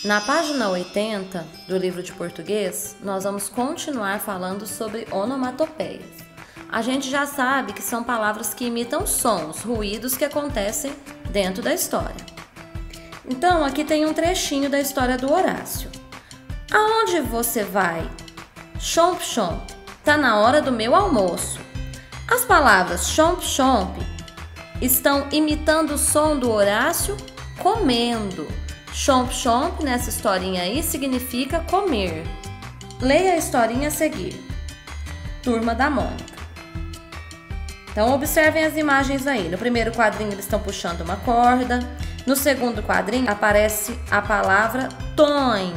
Na página 80 do livro de português, nós vamos continuar falando sobre onomatopeias. A gente já sabe que são palavras que imitam sons, ruídos que acontecem dentro da história. Então, aqui tem um trechinho da história do Horácio. Aonde você vai? Chomp, chomp, tá na hora do meu almoço. As palavras chomp, chomp estão imitando o som do Horácio comendo. Chomp, chomp, nessa historinha aí, significa comer. Leia a historinha a seguir. Turma da Mônica. Então, observem as imagens aí. No primeiro quadrinho, eles estão puxando uma corda. No segundo quadrinho, aparece a palavra toim.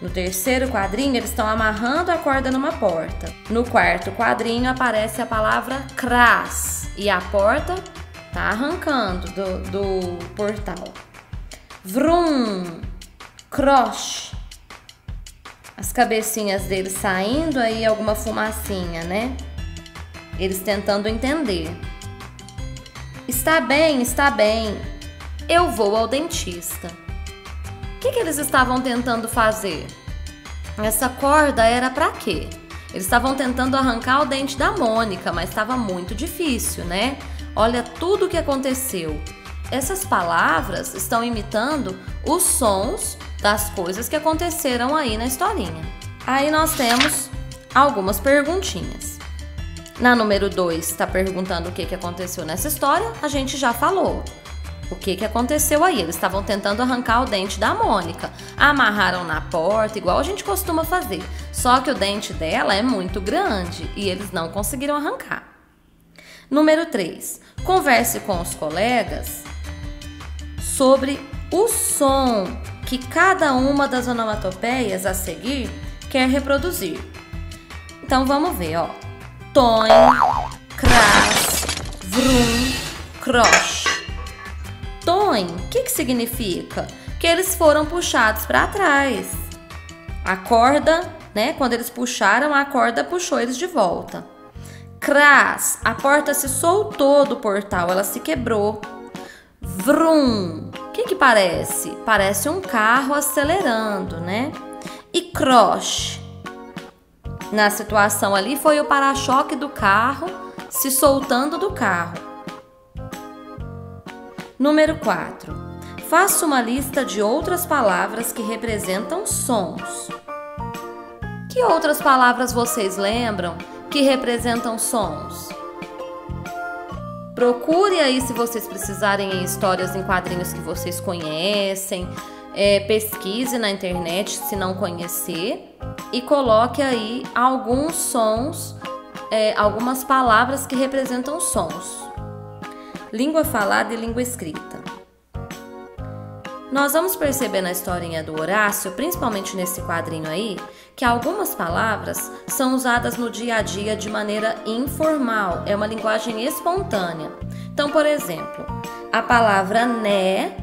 No terceiro quadrinho, eles estão amarrando a corda numa porta. No quarto quadrinho, aparece a palavra cras. E a porta está arrancando do portal. Vrum, croche. As cabecinhas deles saindo aí, alguma fumacinha, né? Eles tentando entender. Está bem, está bem. Eu vou ao dentista. O que eles estavam tentando fazer? Essa corda era para quê? Eles estavam tentando arrancar o dente da Mônica, mas estava muito difícil, né? Olha tudo o que aconteceu. Essas palavras estão imitando os sons das coisas que aconteceram aí na historinha. Aí nós temos algumas perguntinhas. Na número 2, está perguntando o que aconteceu nessa história, a gente já falou. O que aconteceu aí? Eles estavam tentando arrancar o dente da Mônica. Amarraram na porta, igual a gente costuma fazer. Só que o dente dela é muito grande e eles não conseguiram arrancar. Número 3. Converse com os colegas sobre o som que cada uma das onomatopeias a seguir quer reproduzir. Então vamos ver, ó. Toim, cras, vrum, croche. Toim, o que significa? Que eles foram puxados para trás. A corda, né? Quando eles puxaram, a corda puxou eles de volta. Cras, a porta se soltou do portal, ela se quebrou. Vrum, o que parece? Parece um carro acelerando, né? E croche, na situação ali foi o para-choque do carro se soltando do carro. Número 4. Faça uma lista de outras palavras que representam sons. Que outras palavras vocês lembram que representam sons? Procure aí se vocês precisarem em histórias em quadrinhos que vocês conhecem. Pesquise na internet se não conhecer e coloque aí alguns sons, algumas palavras que representam sons. Língua falada e língua escrita. Nós vamos perceber na historinha do Horácio, principalmente nesse quadrinho aí, que algumas palavras são usadas no dia a dia de maneira informal, é uma linguagem espontânea. Então, por exemplo, a palavra né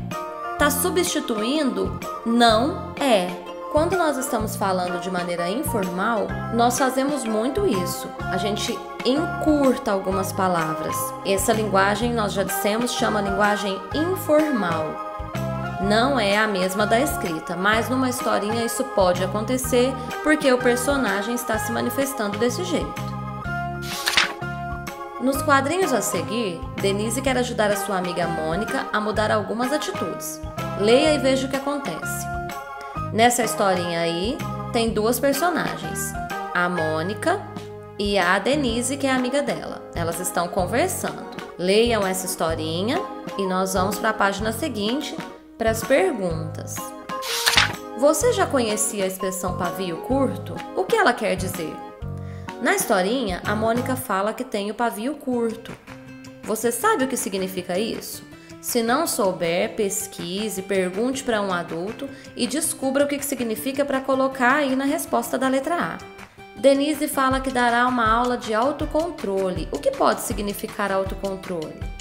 está substituindo não é. Quando nós estamos falando de maneira informal, nós fazemos muito isso. A gente encurta algumas palavras. Essa linguagem, nós já dissemos, chama linguagem informal. Não é a mesma da escrita, mas numa historinha isso pode acontecer porque o personagem está se manifestando desse jeito. Nos quadrinhos a seguir, Denise quer ajudar a sua amiga Mônica a mudar algumas atitudes. Leia e veja o que acontece. Nessa historinha aí, tem duas personagens, a Mônica e a Denise, que é amiga dela. Elas estão conversando. Leiam essa historinha e nós vamos para a página seguinte para as perguntas. Você já conhecia a expressão pavio curto? O que ela quer dizer? Na historinha, a Mônica fala que tem o pavio curto. Você sabe o que significa isso? Se não souber, pesquise, pergunte para um adulto e descubra o que significa para colocar aí na resposta da letra A. Denise fala que dará uma aula de autocontrole. O que pode significar autocontrole?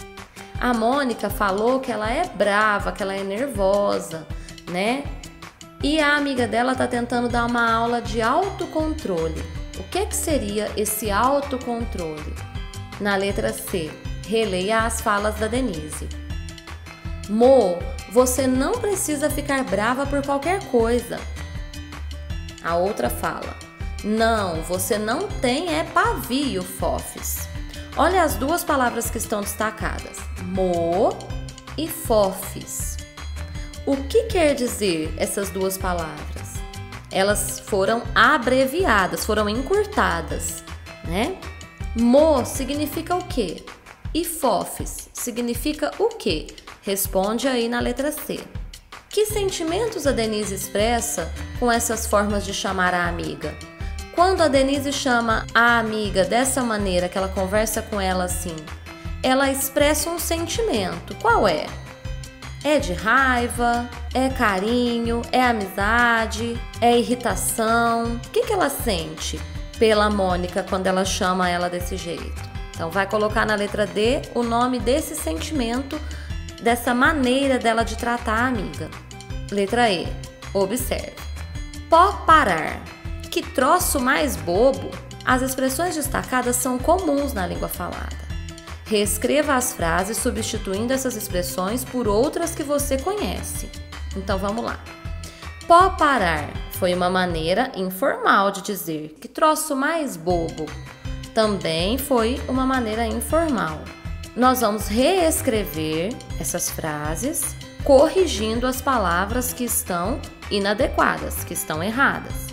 A Mônica falou que ela é brava, que ela é nervosa, né? E a amiga dela está tentando dar uma aula de autocontrole. O que seria esse autocontrole? Na letra C, releia as falas da Denise. Mo, você não precisa ficar brava por qualquer coisa. A outra fala: não, você não tem pavio, fofes. Olha as duas palavras que estão destacadas, mo e fofes. O que quer dizer essas duas palavras? Elas foram abreviadas, foram encurtadas, né? Mo significa o quê? E fofes significa o quê? Responde aí na letra C. Que sentimentos a Denise expressa com essas formas de chamar a amiga? Quando a Denise chama a amiga dessa maneira, que ela conversa com ela assim, ela expressa um sentimento. Qual é? É de raiva? É carinho? É amizade? É irritação? O que ela sente pela Mônica quando ela chama ela desse jeito? Então vai colocar na letra D o nome desse sentimento, dessa maneira dela de tratar a amiga. Letra E. Observe. Pó parar. Que troço mais bobo! As expressões destacadas são comuns na língua falada. Reescreva as frases substituindo essas expressões por outras que você conhece. Então vamos lá. Pó parar foi uma maneira informal de dizer que troço mais bobo. Também foi uma maneira informal. Nós vamos reescrever essas frases, corrigindo as palavras que estão inadequadas, que estão erradas.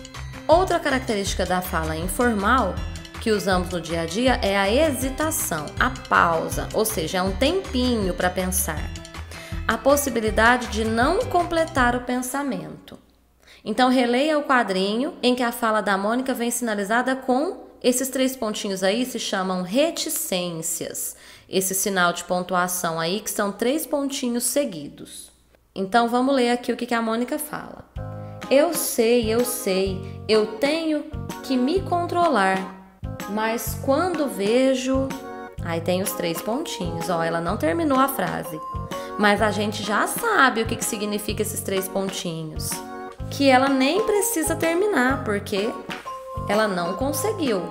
Outra característica da fala informal que usamos no dia a dia é a hesitação, a pausa, ou seja, é um tempinho para pensar. A possibilidade de não completar o pensamento. Então, releia o quadrinho em que a fala da Mônica vem sinalizada com esses 3 pontinhos aí, se chamam reticências. Esse sinal de pontuação aí, que são 3 pontinhos seguidos. Então, vamos ler aqui o que a Mônica fala. Eu sei, eu tenho que me controlar, mas quando vejo... Aí tem os 3 pontinhos, ó, ela não terminou a frase, mas a gente já sabe o que significa esses 3 pontinhos. Que ela nem precisa terminar, porque ela não conseguiu.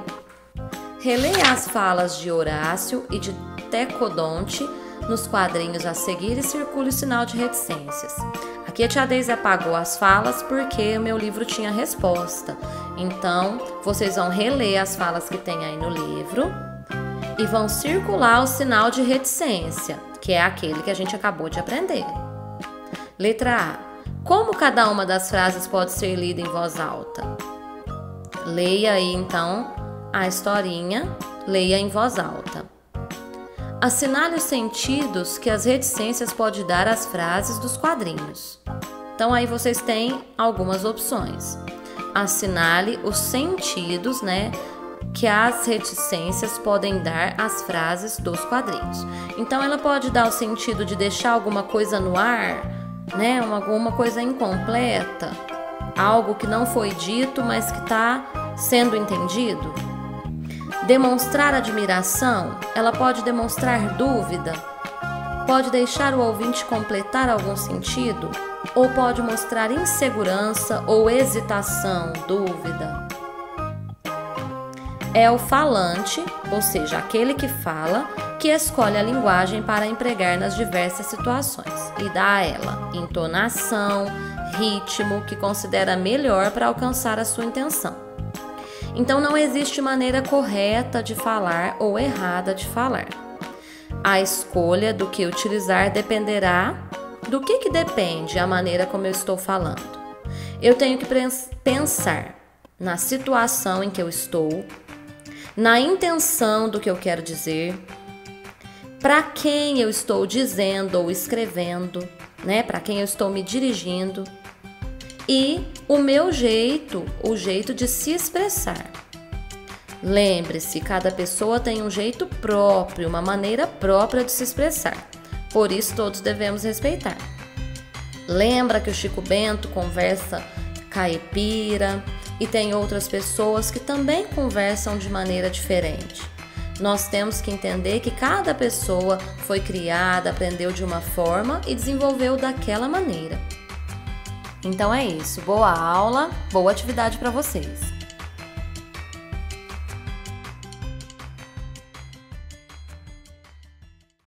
Releia as falas de Horácio e de Tecodonte nos quadrinhos a seguir e circule o sinal de reticências. Aqui a tia Deise apagou as falas porque o meu livro tinha resposta. Então, vocês vão reler as falas que tem aí no livro e vão circular o sinal de reticência, que é aquele que a gente acabou de aprender. Letra A. Como cada uma das frases pode ser lida em voz alta? Leia aí, então, a historinha, leia em voz alta. Assinale os sentidos que as reticências podem dar às frases dos quadrinhos. Então, aí vocês têm algumas opções. Assinale os sentidos, né, que as reticências podem dar às frases dos quadrinhos. Então, ela pode dar o sentido de deixar alguma coisa no ar, né, alguma coisa incompleta, algo que não foi dito, mas que está sendo entendido. Demonstrar admiração, ela pode demonstrar dúvida, pode deixar o ouvinte completar algum sentido, ou pode mostrar insegurança ou hesitação, dúvida. É o falante, ou seja, aquele que fala, que escolhe a linguagem para empregar nas diversas situações e dá a ela entonação, ritmo que considera melhor para alcançar a sua intenção. Então, não existe maneira correta de falar ou errada de falar. A escolha do que utilizar dependerá do que depende a maneira como eu estou falando. Eu tenho que pensar na situação em que eu estou, na intenção do que eu quero dizer, para quem eu estou dizendo ou escrevendo, né? Para quem eu estou me dirigindo. E o meu jeito, o jeito de se expressar. Lembre-se, cada pessoa tem um jeito próprio, uma maneira própria de se expressar. Por isso, todos devemos respeitar. Lembra que o Chico Bento conversa caipira e tem outras pessoas que também conversam de maneira diferente. Nós temos que entender que cada pessoa foi criada, aprendeu de uma forma e desenvolveu daquela maneira. Então é isso. Boa aula, boa atividade para vocês.